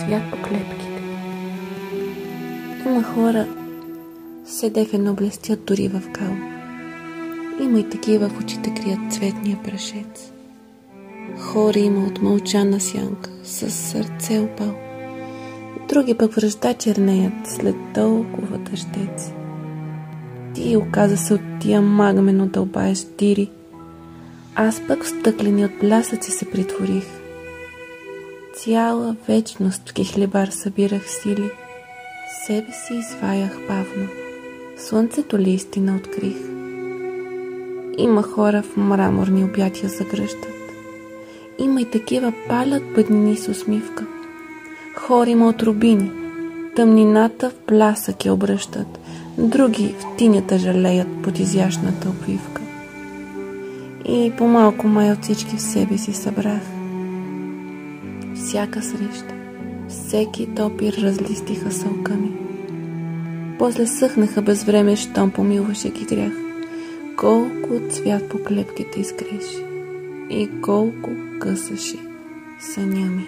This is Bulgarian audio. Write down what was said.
цвят по клепките. Има хора, седефено блестят дори в кал. Има и такива в очите крият цветния прашец. Хора има от мълчана сянка, с сърце опал. Други пък връжда чернеят след толкова тъждеци. Ти оказа се от тия магмено дълбаеш дири. Аз пък в стъклени от блясъци се притворих. Цяла вечност в кихлебар събирах сили. Себе си изваях бавно. Слънцето ли истина открих? Има хора в мраморни обятия загръщат. Има и такива палят бъднини с усмивка. Хора има от рубини. Тъмнината в блясък я обръщат. Други в тинята жалеят под изящната обвивка. И по-малко май от всички в себе си събрах. Всяка среща, всеки допир разлистиха сълка ми. После съхнаха без време, щом помилваше ги грях. Колко цвят по клепките изгреше и колко късаше съня ми.